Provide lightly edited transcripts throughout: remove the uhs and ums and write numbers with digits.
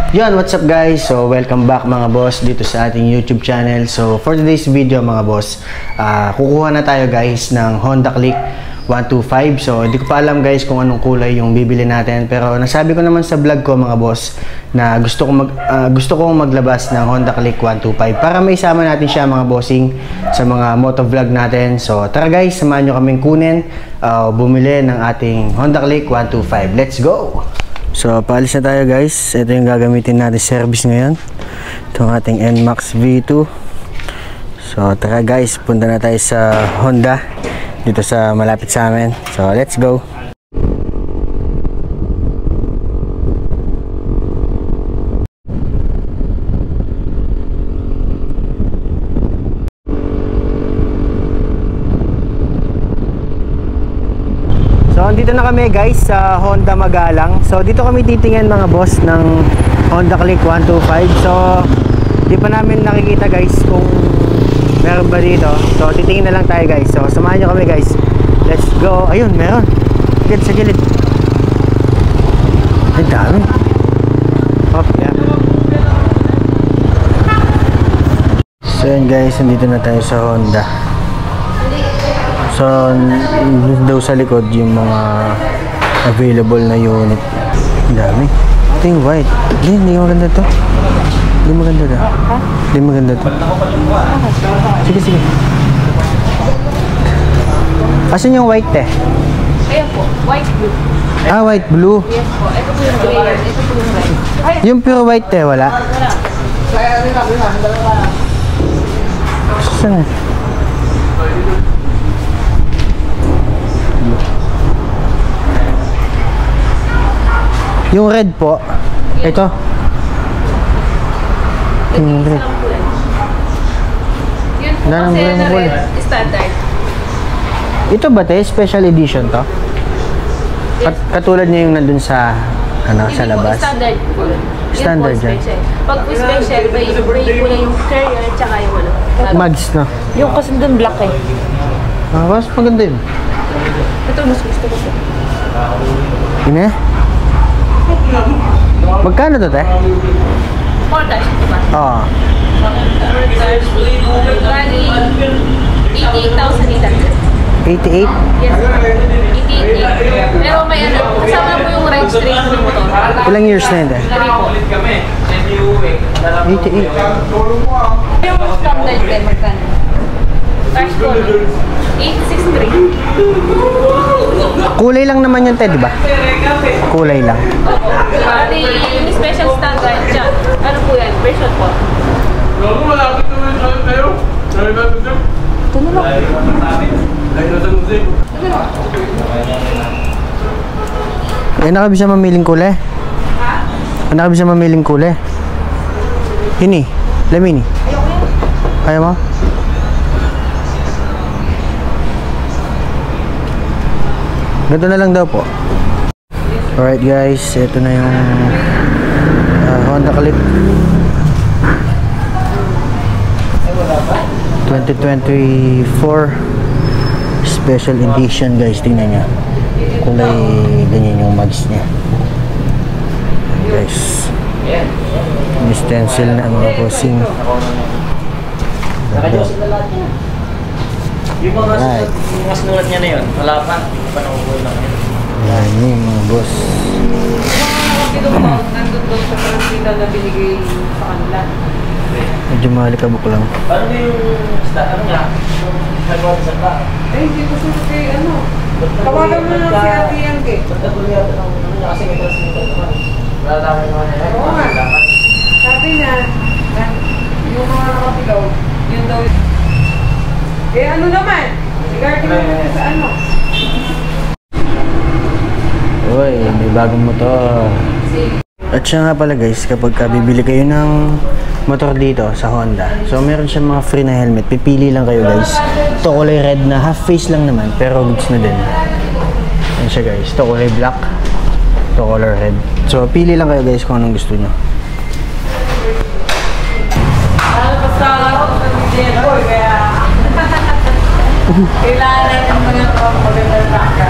Yun, what's up guys? So, welcome back mga boss dito sa ating YouTube channel. So, for today's video mga boss, kukuha na tayo guys ng Honda Click 125. So, hindi ko pa alam guys kung anong kulay yung bibili natin. Pero, nasabi ko naman sa vlog ko mga boss na gusto kong maglabas ng Honda Click 125 para may isama natin siya mga bossing sa mga motovlog natin. So, tara guys, samahan nyo kaming kunin, bumili ng ating Honda Click 125. Let's go! So, paalis na tayo guys. Ito yung gagamitin natin service ngayon. Itong ating NMAX V2. So, tara guys, punta na tayo sa Honda dito sa malapit sa amin. So, let's go. So, andito na kami guys sa Honda Magalang. So, dito kami titingin mga boss ng Honda Click 125. So, di pa namin nakikita guys kung meron ba dito. So, titingin na lang tayo guys. So, samahan nyo kami guys. Let's go. Ayun, meron. Gilid sa gilid. Ay, dami. Oh, yeah. So, yun guys, andito na tayo sa Honda. So, daw sa likod yung mga available na unit. Dami. Ito yung white. Hindi maganda to. Hindi maganda to. Hindi maganda to. Sige, sige. Asan yung white eh? Ayan po, white blue. Ah, white blue. Yes po, ito po yung gray. Ito po yung red. Yung pure white eh, wala? Saan? Yung red po. Ito. Yung red. Yun po kasi na red, standard. Ito ba te? Special edition to? Katulad niya yung nandun sa sa labas? Standard po. Standard yan. Pag po special, may po lang yung carrier at saka yung Mags no? Yung kasi dun black eh. Ah, mas maganda yun. Ito mas gusto ko po. Ine? Magkano to te? 4 dash po ba? Oo. 88,800. 88? Yes. 88. Pero may ano, kasama po yung registration ng motor. Ilang years na yun te? 3 po. 88. Yung standard din, magkano? Cash po, 863. Kulay lang naman yun te, di ba? Kulay lang. Opo. Pati yung special standard siya. Ano po yan? Version po. Ito na lang. Eh, nakabisa mamiling kulay? Ha? Nakabisa mamiling kulay? Hini? Lamini? Ayaw mo? Ganito na lang daw po. Alright guys, ito na yung Honda Click 2024 Special Edition guys. Tingnan nyo, kulay ganyan yung mags nya guys. May stencil na mga bossing. Yung mga sinulat niya na yun, wala pa. Hindi pa nakukuha lang yun. Yan yung mga boss. Nandun doon sa partida na binigay sa kanila. Medyo malikabok lang. Paano ba yung ano niya? Yung nagawa sa ba? Eh, hindi ko susunod kay ano. Tawagan mo lang si Ate Yanke. Ba't nagulo yata ng ano niya? Kasi may transmitter naman. Malalaki naman niya. Oo nga. Sabi niya, yung mga nakapilaw, yun daw. Eh ano naman? Regarding naman sa ano? Uy, may bagong motor. At siya nga pala guys, kapag bibili kayo ng motor dito sa Honda, so meron siya mga free na helmet. Pipili lang kayo guys. Ito kulay red na, half face lang naman, pero goods na din. Yan siya guys. Ito kulay black. Ito color red. So pili lang kayo guys kung anong gusto nyo. Kailangan ng mga magandang baka.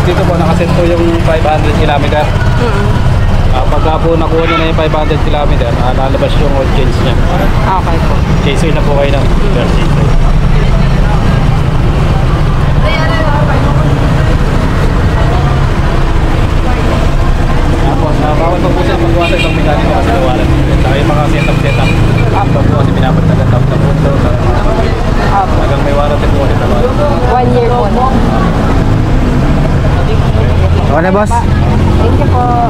dito po nakaset po yung 500 km. Pagka po nakuha nyo na yung 500 km, lalabas yung oil change nya. Okay po. Chaser na po kayo ng chaser. Tapos, bawal pa po siya magwasag ng mekaniko kasi nawalan. Saka yung mga setup. After po kasi pinapagtagat sa mundo. Hanggang may warranty po ulit naman. 1 year po na. Okay na, boss? Thank you po.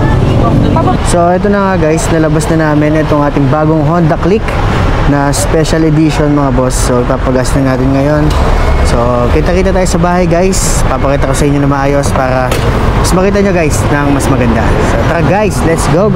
So ito na nga guys, nalabas na namin itong ating bagong Honda Click na special edition mga boss. So ipapagas na natin ngayon. So kita-kita tayo sa bahay guys. Papakita ko sa inyo na maayos para mas makita nyo guys ng mas maganda. So tara guys, let's go.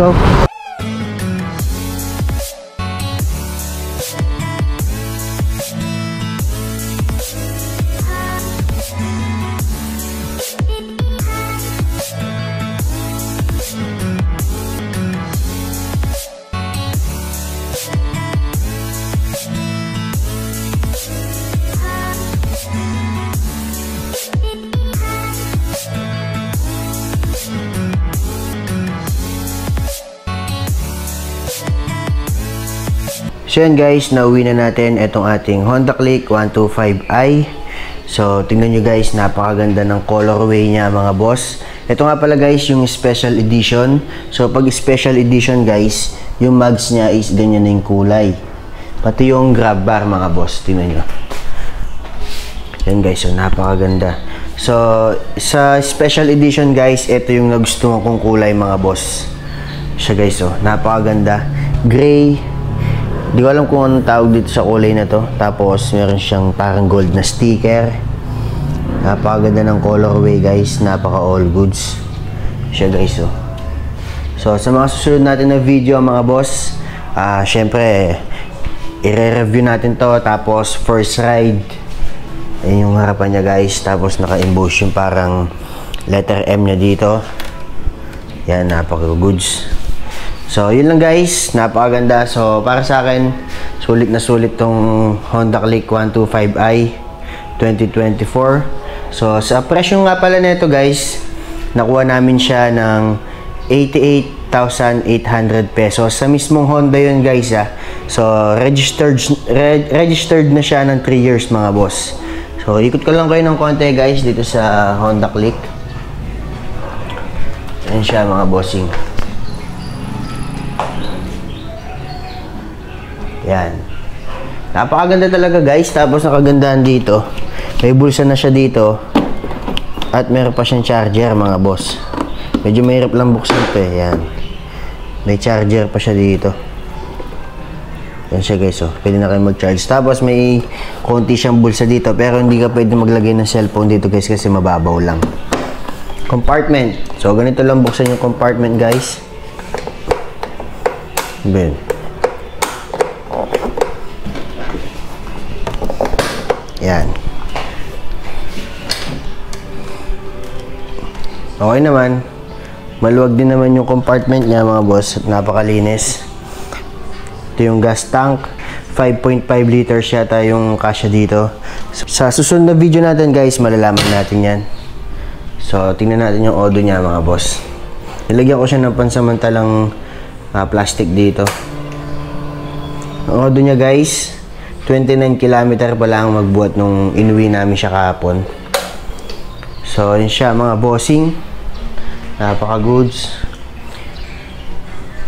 So yan guys, nauwi na natin itong ating Honda Click 125i. So tingnan nyo guys, napakaganda ng colorway niya mga boss. Ito nga pala guys yung special edition. So pag special edition guys, yung mags niya is ganyan na yung kulay. Pati yung grab bar mga boss, tingnan nyo. Yan guys, so napakaganda. So sa special edition guys, ito yung nagustuhan kong kulay mga boss. Siya guys, so napakaganda. Gray. Di ko alam kung anong tawag dito sa kulay na to. Tapos meron siyang parang gold na sticker. Napakaganda ng colorway guys. Napaka all goods siya guys. So sa mga susunod natin na video mga boss, syempre i-review natin to. Tapos first ride, ayun yung harapan niya guys. Tapos naka-emboss yung parang letter M niya dito. Yan, napaka goods. So, yun lang guys. Napakaganda. So, para sa akin, sulit na sulit tong Honda Click 125i 2024. So, sa presyo nga pala nito guys, nakuha namin siya ng 88,800 pesos. Sa mismong Honda yun guys So, registered na siya ng 3 years mga boss. So, ikot ko lang kayo ng konti guys dito sa Honda Click. Yan siya mga bossing. Yan. Napakaganda talaga guys. Tapos nakagandahan dito. May bulsa na siya dito. At meron pa siyang charger mga boss. Medyo mahirap lang buksan ito eh. Yan. May charger pa siya dito. Yan siya guys. Pwede na kayo mag-charge. Tapos may konti siyang bulsa dito. Pero hindi ka pwede maglagay ng cellphone dito guys. Kasi mababaw lang. Compartment. So ganito lang buksan yung compartment guys. Ben. Yan. Okay naman. Maluwag din naman yung compartment niya mga boss. At napakalinis. Ito yung gas tank. 5.5 liters yata yung kasya dito. Sa susunod na video natin guys, malalaman natin yan. So, tingnan natin yung odo niya mga boss. Nilagyan ko siya ng pansamantalang plastic dito. Ang odo niya guys, 29 km pa lang magbuhat nung inuwi namin siya kahapon. So, yun siya mga bossing. Napaka-goods.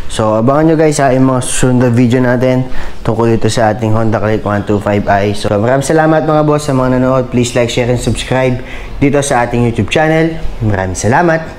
So, abangan nyo guys yung mga susunod na video natin tungkol dito sa ating Honda Click 125i. So, maraming salamat mga boss sa mga nanonood. Please like, share, and subscribe dito sa ating YouTube channel. Maraming salamat.